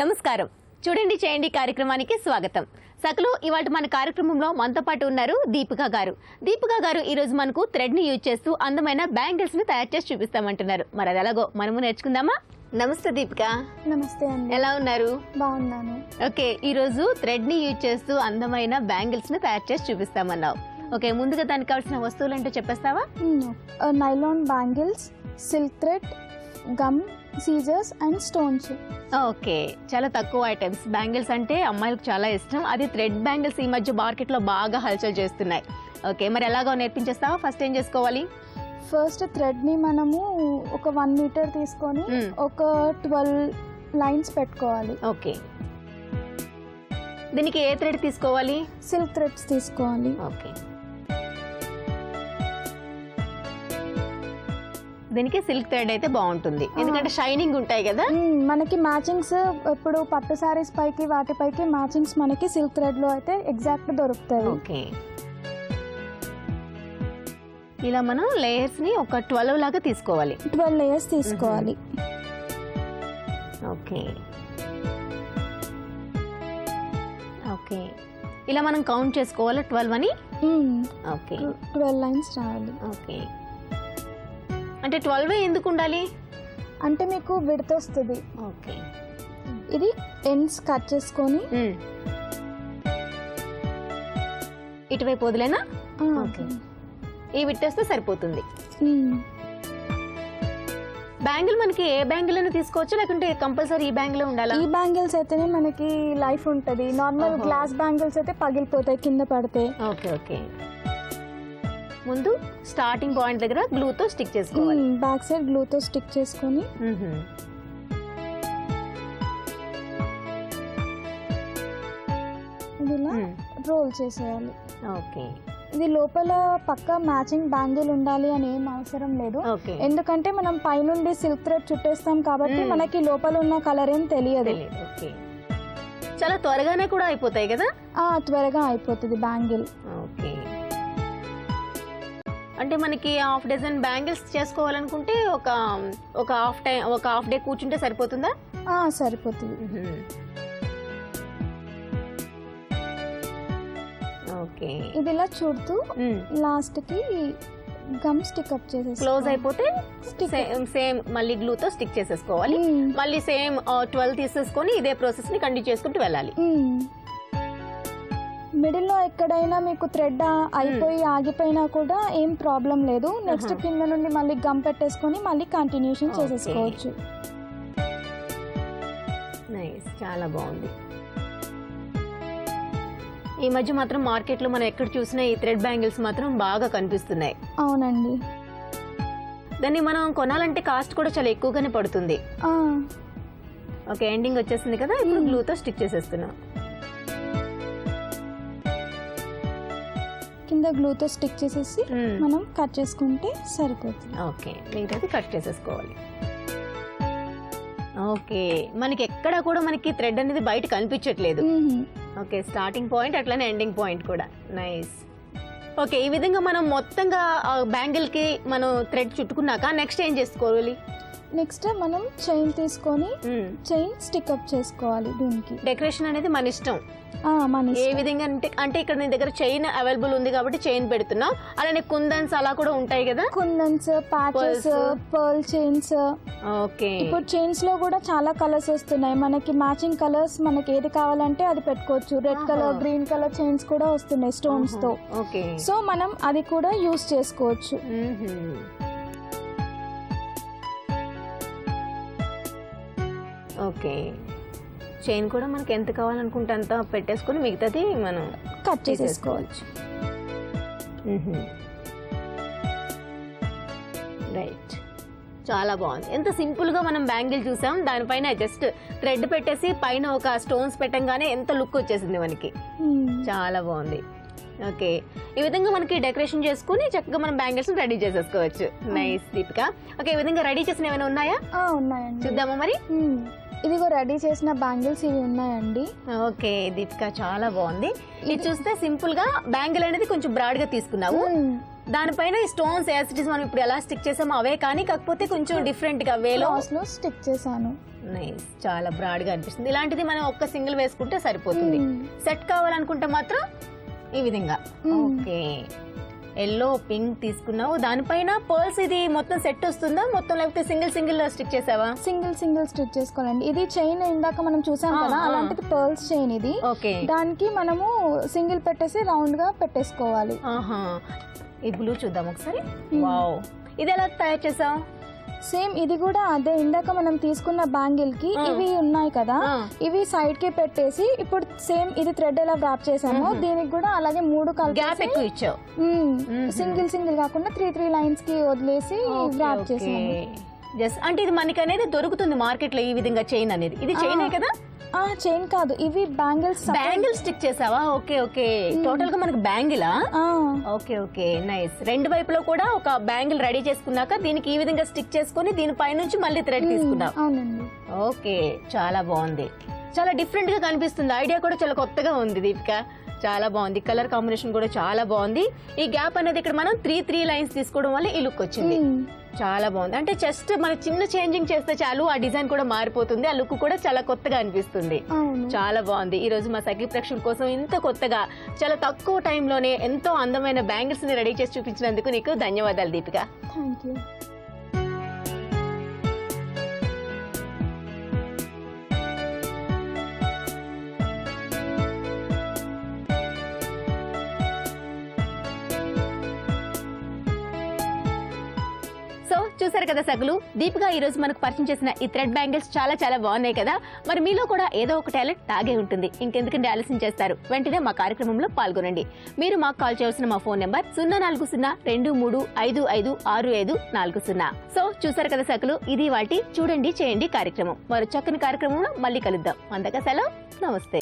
నమస్కారం. చూడండి చేయండి కార్యక్రమానికి స్వాగతం. సకలు ఇవాళ మన కార్యక్రమంలో మనతో పాటు ఉన్నారు దీపిక గారు. దీపిక గారు ఈ రోజు మనకు థ్రెడ్ ని యూజ్ చేస్తూ అందమైన బ్యాంగిల్స్ ని తయారు చేసి చూపిస్తామంటున్నారు. మరి అది ఎలాగో మనము నేర్చుకుందామా? నమస్తే దీపిక. నమస్తే అండి. ఎలా ఉన్నారు? బాగున్నాను. ఓకే, ఈ రోజు థ్రెడ్ ని యూజ్ చేస్తూ అందమైన బ్యాంగిల్స్ ని తయారు చేసి చూపిస్తామన్నావు. ఓకే, ముందుగా దానికి కావాల్సిన వస్తువులు ఏంటో చెప్పేస్తావా? Nylon bangles, silk thread, gum, scissors and stones. Okay, చాలా తక్కువ ఐటమ్స్. బ్యాంగిల్స్ అంటే అమ్మాయిలకు చాలా ఇష్టం. అది థ్రెడ్ బ్యాంగిల్స్ ఈ మధ్య మార్కెట్ లో బాగా హల్చల్ చేస్తున్నాయి. ఓకే, మరి ఎలాగో నేర్పించేస్తావా? ఫస్ట్ ఏం చేసుకోవాలి? ఫస్ట్ థ్రెడ్ ని మనము ఒక 1 మీటర్ తీసుకొని ఒక 12 లైన్స్ పెట్టుకోవాలి. ఓకే, దీనికి ఏ థ్రెడ్ తీసుకోవాలి? సిల్క్ థ్రెడ్స్ తీసుకోవాలి. ఓకే, దీనికి సిల్క్ థ్రెడ్ అయితే బాగుంటుంది, ఎందుకంటే షైనింగ్ ఉంటాయి కదా. మనకి మ్యాచింగ్స్ ఇప్పుడు పట్టు సారీస్ పైకి వాటిపైకి మ్యాచింగ్స్ మనకి సిల్క్ థ్రెడ్ లో అయితే ఎగ్జాక్ట్ దొరుకుతాయి. ఓకే, ఇలా మనం లేయర్స్ ని ఒక 12 లాగా తీసుకోవాలి. 12 లేయర్స్ తీసుకోవాలి. ఓకే ఓకే, ఇలా మనం కౌంట్ చేసుకోవాలి 12 అని. ఓకే, 12 లైన్స్ రావాలి. ఓకే, అంటే 12 ఎందుకు ఉండాలి? అంటే మీకు విడత వస్తుంది. ఓకే, ఇది ఎండ్స్ కట్ చేసుకొని ఇటువైపు వదిలేనా? ఓకే, ఈ విట్టేస్తే సరిపోతుంది. బ్యాంగిల్ మనకి ఏ బ్యాంగిల్ అయినా తీసుకోవచ్చు, లేకుంటే కంపల్సరీ ఈ బ్యాంగిల్ ఉండాలా? ఈ బ్యాంగిల్స్ అయితేనే మనకి లైఫ్ ఉంటది. నార్మల్ గ్లాస్ బ్యాంగిల్స్ అయితే పగిలిపోతాయి కింద పడితే. ఓకే ఓకే, ముందు స్టార్టింగ్ పాయింట్ దగ్గర గ్లూతో స్టిక్ చేసుకోవాలి. బ్యాక్ సైడ్ గ్లూతో స్టిక్ చేసుకొని ఇది ఇలా రోల్ చేసేయాలి. ఓకే, ఇది లోపల పక్క మ్యాచింగ్ బ్యాంగిల్ ఉండాలి అని ఏం అవసరం లేదు, ఎందుకంటే మనం పైనుండి సిల్క్ థ్రెడ్ చుట్టేస్తాం కాబట్టి మనకి లోపల ఉన్న కలర్ ఏం తెలియదు. ఓకే, చాలా త్వరగానే కూడా అయిపోతాయి కదా. త్వరగా అయిపోతుంది బ్యాంగిల్. ఓకే, అంటే మనకి హాఫ్ డజన్ బ్యాంగిల్స్ చేసుకోవాలనుకుంటే ఒక హాఫ్ డే కూర్చుంటే సరిపోతుందా? సరిపోతుంది. ఓకే, ఇది ఇలా చుడుతూ లాస్ట్ కి గమ్ స్టిక్ అప్ చేసేసి క్లోజ్ అయిపోతే సేమ్ మళ్ళీ గ్లూతో స్టిక్ చేసేసుకోవాలి. మళ్ళీ సేమ్ 12 తీసేసుకొని ఇదే ప్రాసెస్ ని కంటిన్యూ చేసుకుంటూ వెళ్ళాలి. మిడిల్ లో ఎక్కడైనా మీకు థ్రెడ్ అయిపోయి ఆగిపోయినా కూడా ఏం ప్రాబ్లం లేదు. నెక్స్ట్ కింద నుండి మళ్ళీ గమ్ పెట్టేసుకొని మళ్ళీ కంటిన్యూషన్ చేసేసుకోవచ్చు. నైస్, చాలా బాగుంది. ఈ మధ్య మాత్రం మార్కెట్ లో మనం ఎక్కడ చూసినా ఈ థ్రెడ్ బ్యాంగిల్స్ మాత్రం బాగా కనిపిస్తున్నాయి. అవునండి, దాన్ని మనం కొనాలంటే కాస్ట్ కూడా చాలా ఎక్కువగానే పడుతుంది. ఓకే, ఎండింగ్ వచ్చేసింది కదా, ఇప్పుడు గ్లూతో స్టిక్ చేసేస్తున్నాం. కింద గ్లూతో స్టిక్ చేసేసి మనం కట్ చేసుకుంటే సరిపోతుంది. ఓకే, మిగతాది కట్ చేసేసుకోవాలి. ఓకే, మనకి ఎక్కడా కూడా మనకి థ్రెడ్ అనేది బయట కనిపించట్లేదు. ఓకే, స్టార్టింగ్ పాయింట్ అట్లానే ఎండింగ్ పాయింట్ కూడా. నైస్. ఓకే, ఈ విధంగా మనం మొత్తంగా బ్యాంగిల్ కి మనం థ్రెడ్ చుట్టుకున్నాక నెక్స్ట్ ఏం చేసుకోవాలి? నెక్స్ట్ మనం చైన్ తీసుకొని చైన్ స్టిక్ అప్ చేసుకోవాలి. దీనికి డెకరేషన్ అనేది మన ఇష్టం. ఏ విధంగా అంటే ఇక్కడ నీ దగ్గర చైన్ అవైలబుల్ ఉంది కాబట్టి చైన్ పెడుతున్నాం. అలానే కుందన్స్ అలా కూడా ఉంటాయి కదా, కుందన్స్, ప్యాచెస్, పర్ల్ చైన్స్. ఓకే, ఇప్పుడు చైన్స్ లో కూడా చాలా కలర్స్ వస్తున్నాయి. మనకి మ్యాచింగ్ కలర్స్ మనకి ఏది కావాలంటే అది పెట్టుకోవచ్చు. Red colour, green colour chains కూడా వస్తున్నాయి స్టోన్స్ తో. ఓకే, సో మనం అది కూడా యూస్ చేసుకోవచ్చు. ఓకే, చైన్ కూడా మనకి ఎంత కావాలనుకుంటే అంత పెట్టేసుకుని మిగతాది మనం కట్ చేసేసుకోవచ్చు. రైట్, చాలా బాగుంది. ఎంత సింపుల్ గా మనం బ్యాంగిల్ చూసాం, దానిపైన జస్ట్ థ్రెడ్ పెట్టేసి పైన ఒక స్టోన్స్ పెట్టంగానే ఎంత లుక్ వచ్చేసింది మనకి. చాలా బాగుంది. ఓకే, ఈ విధంగా మనకి డెకరేషన్ చేసుకుని చక్కగా మనం బ్యాంగిల్స్ రెడీ చేసేసుకోవచ్చు. నైస్ దీపిక. ఓకే, ఈ విధంగా రెడీ చేసిన ఏమైనా ఉన్నాయా? ఉన్నాయండి, చూద్దామా మరి. ఇదిగో రెడీ చేసిన బ్యాంగిల్స్ ఇవి ఉన్నాయండి. ఓకే దీపిక, చాలా బాగుంది. ఇది చూస్తే సింపుల్ గా బ్యాంగిల్ అనేది కొంచెం బ్రాడ్ గా తీసుకున్నావు. దానిపైన ఈ స్టోన్స్ యాసిటీస్ మనం ఇప్పుడు ఎలా స్టిక్ చేసామో అవే కానీ కాకపోతే కొంచెం డిఫరెంట్ గా వేలో లో స్టిక్ చేశాను. నైస్, చాలా బ్రాడ్ గా అనిపిస్తుంది. ఇలాంటిది మనం ఒక్క సింగిల్ వేసుకుంటే సరిపోతుంది. సెట్ కావాలనుకుంటే మాత్రం ఈ విధంగా. ఓకే, ఎల్లో పింక్ తీసుకున్నావు, దానిపైన పర్ల్స్ ఇది మొత్తం సెట్ వస్తుందా మొత్తం, లేకపోతే సింగిల్ సింగిల్ స్టిక్ చేసావా? సింగిల్ స్టిచ్ చేసుకోవాలండి. ఇది చైన్ ఇందాక మనం చూసాం కదా, అలాంటిది పర్ల్స్ చైన్ ఇది. ఓకే, దానికి మనము సింగిల్ పెట్టేసి రౌండ్ గా పెట్టేసుకోవాలి. ఈ బ్లూ చూద్దాం ఒకసారి. వావ్, ఇది ఎలా తయారు చేసావు? సేమ్ ఇది కూడా అదే, ఇందాక మనం తీసుకున్న బ్యాంగిల్ కి ఇవి ఉన్నాయి కదా, ఇవి సైడ్ కి పెట్టేసి ఇప్పుడు సేమ్ ఇది థ్రెడ్ ఎలా వ్రాప్ చేసామో దీనికి కూడా అలాగే 3 గ్యాప్ ఎక్కువ ఇచ్చావు. సింగిల్ కాకుండా 3 లైన్స్ కి వదిలేసి వ్రాప్ చేసాము. జస్ట్ అంటే ఇది మనకి అనేది దొరుకుతుంది మార్కెట్ లో ఈ విధంగా చైన్ అనేది. ఇది చైనే కదా? చైన్ కాదు, ఇవి బ్యాంగిల్స్. బ్యాంగిల్ స్టిక్ చేసావా? ఓకే ఓకే, టోటల్ గా మనకు బ్యాంగిలా? Okay okay, nice. రెండు వైపులో కూడా ఒక బ్యాంగిల్ రెడీ చేసుకున్నాక దీనికి ఈ విధంగా స్టిక్ చేసుకుని దీనిపై నుంచి మళ్ళీ థ్రెడ్ తీసుకున్నాం. అవునండి. ఓకే, చాలా బాగుంది, చాలా డిఫరెంట్ గా కనిపిస్తుంది. ఐడియా కూడా చాలా కొత్తగా ఉంది దీపిక, చాలా బాగుంది. కలర్ కాంబినేషన్ కూడా చాలా బాగుంది. ఈ గ్యాప్ అనేది ఇక్కడ మనం 3 లైన్స్ తీసుకోవడం వల్ల ఈ లుక్ వచ్చింది. చాలా బాగుంది. అంటే జస్ట్ మనకి చిన్న చేంజింగ్ చేస్తే చాలు ఆ డిజైన్ కూడా మారిపోతుంది, ఆ లుక్ కూడా చాలా కొత్తగా అనిపిస్తుంది. చాలా బాగుంది. ఈ రోజు మా సఖీ ప్రేక్షకుల కోసం ఇంత కొత్తగా చాలా తక్కువ టైంలోనే ఎంతో అందమైన బ్యాంగిల్స్ ని రెడీ చేసి చూపించినందుకు నీకు ధన్యవాదాలు దీపిక. Thank you. సో చూసారు కదా సగులు, దీపిక ఈ రోజు మనకు పరిచయం చేసిన ఈ థ్రెడ్ బ్యాంగిల్స్ చాలా చాలా బాగున్నాయి కదా. మరి మీలో కూడా ఏదో ఒక టాలెంట్ తాగే ఉంటుంది, ఇంకెందుకంటే ఆలస్యం చేస్తారు, వెంటనే మా కార్యక్రమంలో పాల్గొనండి. మీరు మాకు కాల్ చేయాల్సిన మా ఫోన్ నెంబర్ 0402355640. సో చూసారు కదా సగులు, ఇది వాటి చూడండి చేయండి కార్యక్రమం. మరో చక్కని కార్యక్రమంలో మళ్ళీ కలుద్దాం. అంతగా సెలవు, నమస్తే.